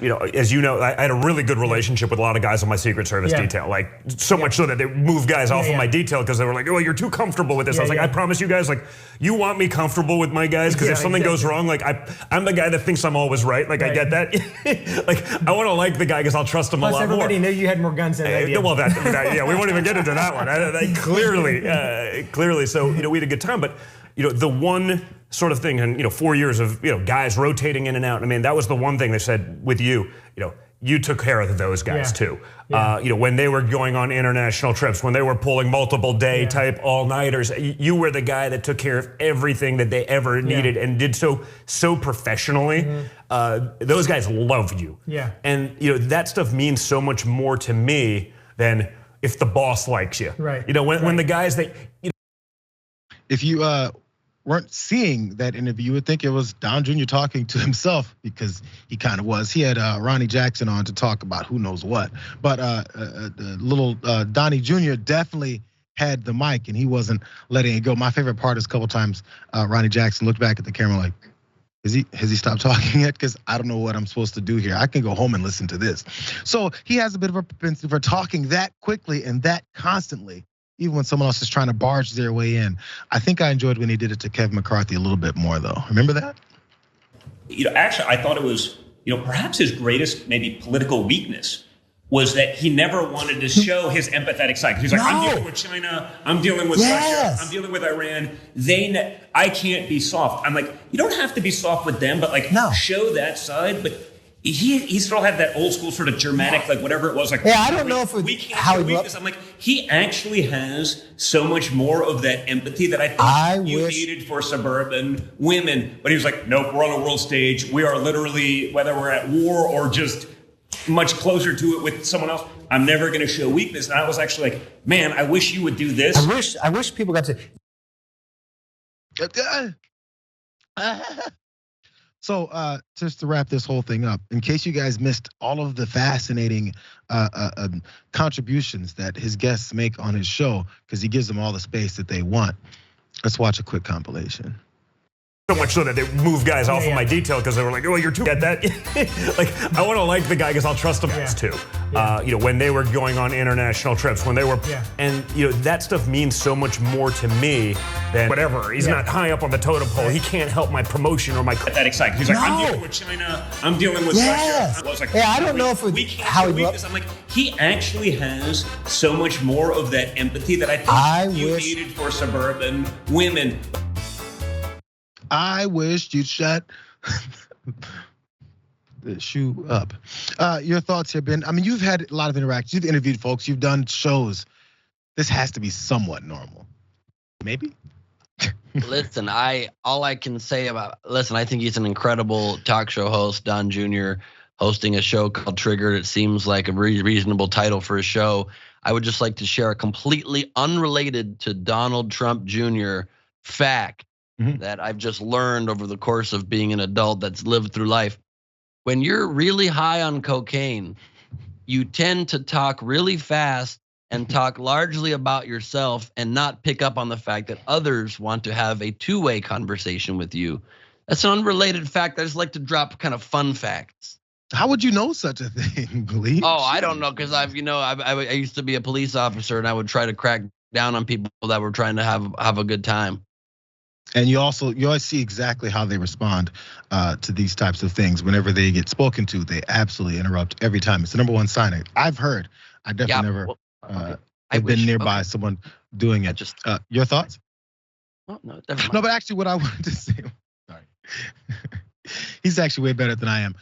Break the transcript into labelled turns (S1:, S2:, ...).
S1: You know, as you know, I had a really good relationship with a lot of guys on my Secret Service detail. Like so much so that they moved guys off of my detail because they were like, "Oh, you're too comfortable with this." I was like, "I promise you guys, like, you want me comfortable with my guys because if something goes wrong, like I'm the guy that thinks I'm always right. Like I get that. Like I want to like the guy because I'll trust him a lot more."
S2: Everybody knew you had more guns than they did.
S1: Well, we won't even get into that one. Clearly. So you know, we had a good time, but you know, the one sort of thing, and you know, 4 years of guys rotating in and out. I mean, that was the one thing they said with you. You know, you took care of those guys too. You know, when they were going on international trips, when they were pulling multiple day type all-nighters, you were the guy that took care of everything that they ever needed and did so professionally. Those guys love you. And you know, that stuff means so much more to me than if the boss likes you. You know, when the guys that
S3: if you weren't seeing that interview, you would think it was Don Jr. talking to himself, because he kind of was. He had Ronnie Jackson on to talk about who knows what. But little Donnie Jr. definitely had the mic and he wasn't letting it go. My favorite part is a couple times Ronnie Jackson looked back at the camera like, has he stopped talking yet? Because I don't know what I'm supposed to do here. I can go home and listen to this. So he has a bit of a propensity for talking that quickly and that constantly, even when someone else is trying to barge their way in. I think I enjoyed when he did it to Kevin McCarthy a little bit more, though. Remember that?
S4: You know, actually, I thought it was, you know, perhaps his greatest maybe political weakness was that he never wanted to show his empathetic side. He's like, I'm dealing with China, I'm dealing with Russia, I'm dealing with Iran. I can't be soft. I'm like, you don't have to be soft with them, but like show that side. But he still had that old school sort of Germanic, like whatever it was. Like,
S5: I don't know if we can't show weakness.
S4: I'm like, he actually has so much more of that empathy that I think you needed for suburban women. But he was like, nope, we're on a world stage. We are literally, whether we're at war or just much closer to it with someone else, I'm never going to show weakness. And I was actually like, man, I wish you would do this.
S5: I wish people got to.
S3: So just to wrap this whole thing up, in case you guys missed all of the fascinating contributions that his guests make on his show, because he gives them all the space that they want, let's watch a quick compilation.
S1: So much so that they moved guys off of my detail because they were like, "Oh, you're too." Get that? Like I want to like the guy because I'll trust him too. You know, when they were going on international trips, when they were, and you know, that stuff means so much more to me than whatever. He's not high up on the totem pole. He can't help my promotion or my that exciting. He's like, I'm dealing with China, I'm dealing with Russia. I was like,
S5: I don't know if
S4: we can't show weakness. I'm like, he actually has so much more of that empathy that I think you needed for suburban women.
S3: I wish you'd shut the shoe up. Your thoughts here, Ben? I mean, you've had a lot of interactions. You've interviewed folks. You've done shows. This has to be somewhat normal. Maybe?
S6: Listen, all I can say I think he's an incredible talk show host, Don Jr., hosting a show called Triggered. It seems like a reasonable title for a show. I would just like to share a completely unrelated to Donald Trump Jr. fact that I've just learned over the course of being an adult that's lived through life. When you're really high on cocaine, you tend to talk really fast and talk largely about yourself and not pick up on the fact that others want to have a two-way conversation with you. That's an unrelated fact. I just like to drop kind of fun facts.
S3: How would you know such a thing, Glee?
S6: Oh, I don't know, because I used to be a police officer and I would try to crack down on people that were trying to have a good time.
S3: And you always see exactly how they respond to these types of things. Whenever they get spoken to, they absolutely interrupt every time. It's the number one sign. I've heard. I definitely never have been nearby someone doing it. Your thoughts?
S6: Oh, no, never mind.
S3: No, but actually what I wanted to say, sorry. He's actually way better than I am.